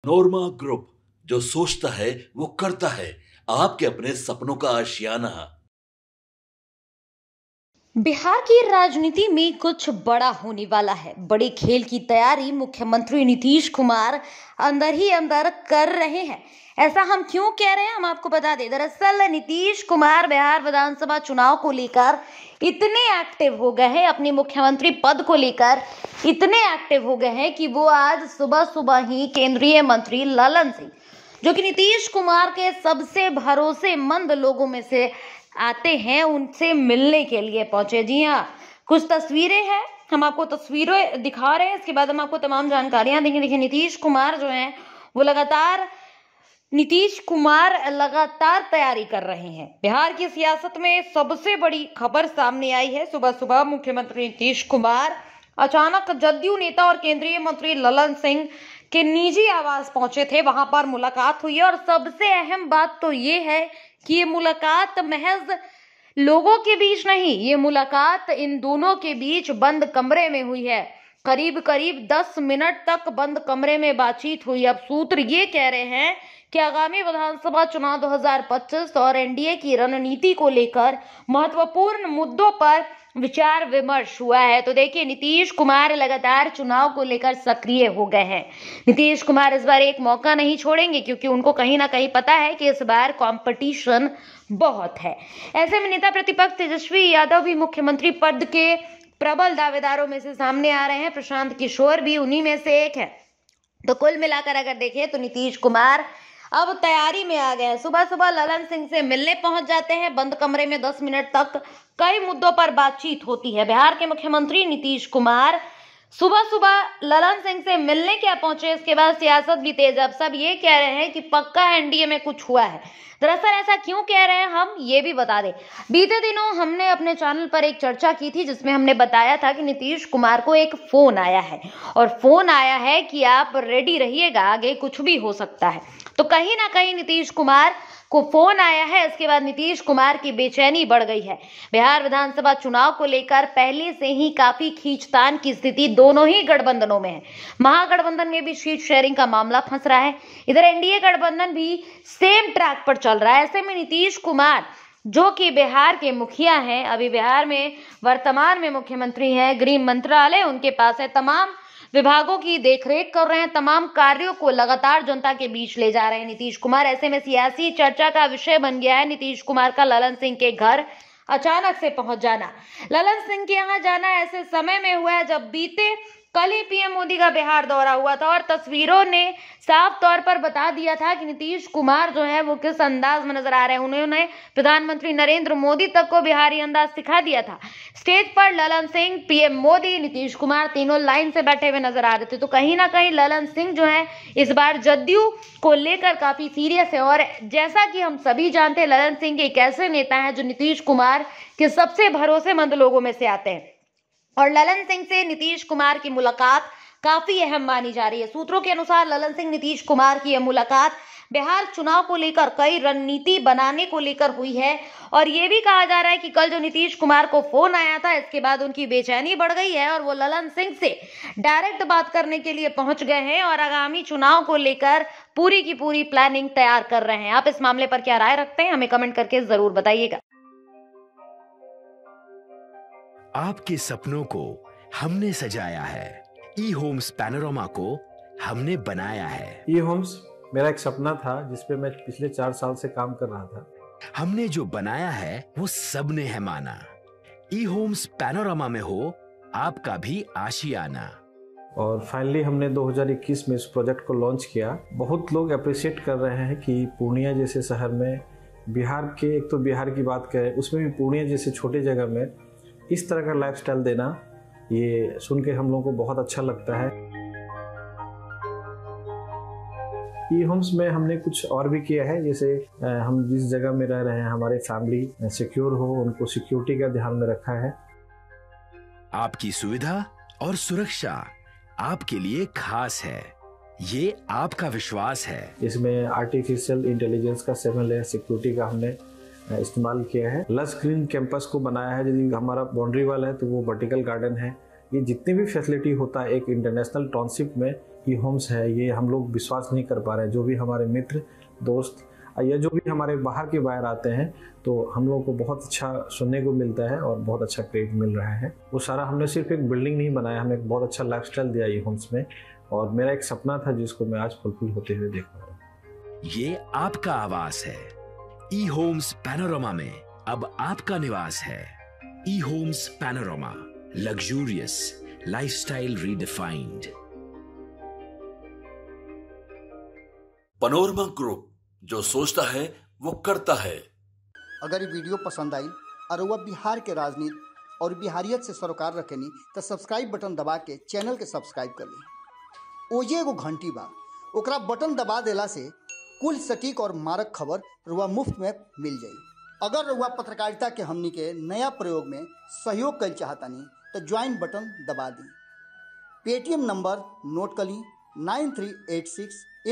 नोरमा group, जो सोचता है वो करता है। आपके अपने सपनों का आशियाना। बिहार की राजनीति में कुछ बड़ा होने वाला है। बड़े खेल की तैयारी मुख्यमंत्री नीतीश कुमार अंदर ही अंदर कर रहे हैं। ऐसा हम क्यों कह रहे हैं, हम आपको बता दें। दरअसल नीतीश कुमार बिहार विधानसभा चुनाव को लेकर इतने एक्टिव हो गए हैं, अपने मुख्यमंत्री पद को लेकर इतने एक्टिव हो गए हैं कि वो आज सुबह सुबह ही केंद्रीय मंत्री ललन सिंह, जो कि नीतीश कुमार के सबसे भरोसेमंद लोगों में से आते हैं, उनसे मिलने के लिए पहुंचे। जी हाँ, कुछ तस्वीरें हैं, हम आपको तस्वीरें दिखा रहे हैं, इसके बाद हम आपको तमाम जानकारियां देंगे। देखिए, नीतीश कुमार लगातार तैयारी कर रहे हैं। बिहार की सियासत में सबसे बड़ी खबर सामने आई है। सुबह सुबह मुख्यमंत्री नीतीश कुमार अचानक जदयू नेता और केंद्रीय मंत्री ललन सिंह के निजी आवास पहुंचे थे, वहां पर मुलाकात हुई है। और सबसे अहम बात तो ये है कि ये मुलाकात महज लोगों के बीच नहीं, ये मुलाकात इन दोनों के बीच बंद कमरे में हुई है। करीब करीब 10 मिनट तक बंद कमरे में बातचीत हुई। अब सूत्र ये कह रहे हैं कि आगामी विधानसभा चुनाव 2025 और एनडीए की रणनीति को लेकर महत्वपूर्ण मुद्दों पर विचार विमर्श हुआ है। तो देखिए, नीतीश कुमार लगातार चुनाव को लेकर सक्रिय हो गए हैं। नीतीश कुमार इस बार एक मौका नहीं छोड़ेंगे, क्योंकि उनको कहीं ना कहीं पता है कि इस बार कंपटीशन बहुत है। ऐसे में नेता प्रतिपक्ष तेजस्वी यादव भी मुख्यमंत्री पद के प्रबल दावेदारों में से सामने आ रहे हैं। प्रशांत किशोर भी उन्हीं में से एक है। तो कुल मिलाकर अगर देखें तो नीतीश कुमार अब तैयारी में आ गए हैं। सुबह सुबह ललन सिंह से मिलने पहुंच जाते हैं। बंद कमरे में 10 मिनट तक कई मुद्दों पर बातचीत होती है। बिहार के मुख्यमंत्री नीतीश कुमार सुबह सुबह ललन सिंह से मिलने क्या पहुंचे, इसके बाद सियासत भी तेज। अब सब ये कह रहे हैं कि पक्का एनडीए में कुछ हुआ है। दरअसल ऐसा क्यों कह रहे हैं, हम ये भी बता दें। बीते दिनों हमने अपने चैनल पर एक चर्चा की थी, जिसमें हमने बताया था कि नीतीश कुमार को एक फोन आया है, और फोन आया है कि आप रेडी रहिएगा, आगे कुछ भी हो सकता है। तो कहीं ना कहीं नीतीश कुमार को फोन आया है। इसके बाद नीतीश कुमार की बेचैनी बढ़ गई है। बिहार विधानसभा चुनाव को लेकर पहले से ही काफी खींचतान की स्थिति दोनों ही गठबंधनों में है। महागठबंधन में भी सीट शेयरिंग का मामला फंस रहा है, इधर एनडीए गठबंधन भी सेम ट्रैक पर चल रहा है। ऐसे में नीतीश कुमार, जो कि बिहार के मुखिया हैं, अभी बिहार में वर्तमान में मुख्यमंत्री हैं, गृह मंत्रालय उनके पास है, तमाम विभागों की देखरेख कर रहे हैं, तमाम कार्यों को लगातार जनता के बीच ले जा रहे हैं नीतीश कुमार। ऐसे में सियासी चर्चा का विषय बन गया है नीतीश कुमार का ललन सिंह के घर अचानक से पहुंच जाना। ललन सिंह के यहाँ जाना ऐसे समय में हुआ है जब बीते कल ही पीएम मोदी का बिहार दौरा हुआ था, और तस्वीरों ने साफ तौर पर बता दिया था कि नीतीश कुमार जो है वो किस अंदाज में नजर आ रहे हैं। उन्होंने प्रधानमंत्री नरेंद्र मोदी तक को बिहारी अंदाज सिखा दिया था। स्टेज पर ललन सिंह, पीएम मोदी, नीतीश कुमार तीनों लाइन से बैठे हुए नजर आ रहे थे। तो कहीं ना कहीं ललन सिंह जो है इस बार जदयू को लेकर काफी सीरियस है। और जैसा कि हम सभी जानते हैं, ललन सिंह एक ऐसे नेता है जो नीतीश कुमार के सबसे भरोसेमंद लोगों में से आते हैं, और ललन सिंह से नीतीश कुमार की मुलाकात काफी अहम मानी जा रही है। सूत्रों के अनुसार ललन सिंह नीतीश कुमार की यह मुलाकात बिहार चुनाव को लेकर कई रणनीति बनाने को लेकर हुई है। और यह भी कहा जा रहा है कि कल जो नीतीश कुमार को फोन आया था, इसके बाद उनकी बेचैनी बढ़ गई है और वो ललन सिंह से डायरेक्ट बात करने के लिए पहुंच गए हैं और आगामी चुनाव को लेकर पूरी की पूरी प्लानिंग तैयार कर रहे हैं। आप इस मामले पर क्या राय रखते हैं, हमें कमेंट करके जरूर बताइएगा। आपके सपनों को हमने सजाया है, ई होम्स पैनोरामा को हमने बनाया है। ई होम्स मेरा एक सपना था जिसपे मैं पिछले 4 साल से काम कर रहा था। हमने जो बनाया है वो सबने है माना। ई होम्स पैनोरामा में हो आपका भी आशियाना। और फाइनली हमने 2021 में इस प्रोजेक्ट को लॉन्च किया। बहुत लोग अप्रिशिएट कर रहे हैं कि पूर्णिया जैसे शहर में, बिहार के, एक तो बिहार की बात करें उसमें भी पूर्णिया जैसे छोटे जगह में इस तरह का लाइफस्टाइल देना, ये सुन के हम लोगों को बहुत अच्छा लगता है। ई होम्स में हमने कुछ और भी किया है, जैसे हम जिस जगह में रह रहे हैं हमारे फैमिली सिक्योर हो, उनको सिक्योरिटी का ध्यान में रखा है। आपकी सुविधा और सुरक्षा आपके लिए खास है, ये आपका विश्वास है। इसमें आर्टिफिशियल इंटेलिजेंस का 7 लेयर सिक्योरिटी का हमने इस्तेमाल किया है। लस ग्रीन कैंपस को बनाया है। यदि हमारा बाउंड्री वाल है तो वो वर्टिकल गार्डन है। ये जितनी भी फैसिलिटी होता है एक इंटरनेशनल टाउनशिप में, ई होम्स है ये हम लोग विश्वास नहीं कर पा रहे हैं। जो भी हमारे मित्र दोस्त या जो भी हमारे बाहर के बाहर आते हैं तो हम लोग को बहुत अच्छा सुनने को मिलता है और बहुत अच्छा क्रेडिट मिल रहा है। वो सारा हमने सिर्फ एक बिल्डिंग नहीं बनाया, हमें एक बहुत अच्छा लाइफस्टाइल दिया ई होम्स में, और मेरा एक सपना था जिसको मैं आज फुलफिल होते हुए देख पा रहा हूँ। ये आपका आवास है। ई होम्स पैनोरामा में अब आपका निवास है। E homes Panorama, luxurious lifestyle redefined. Panorama group, जो सोचता है वो करता है। अगर ये वीडियो पसंद आई और वह बिहार के राजनीति और बिहारियत से सरोकार रखेनी तो सब्सक्राइब बटन दबा के चैनल के सब्सक्राइब कर ली। ओजे एगो घंटी बा, ओकरा बटन दबा देला से कुल सटीक और मारक खबर रुआ मुफ्त में मिल जाई। अगर रुआ पत्रकारिता के हमनी के नया प्रयोग में सहयोग कर चाहतानी तो ज्वाइन बटन दबा दी। पेटीएम नंबर नोट कर ली 9386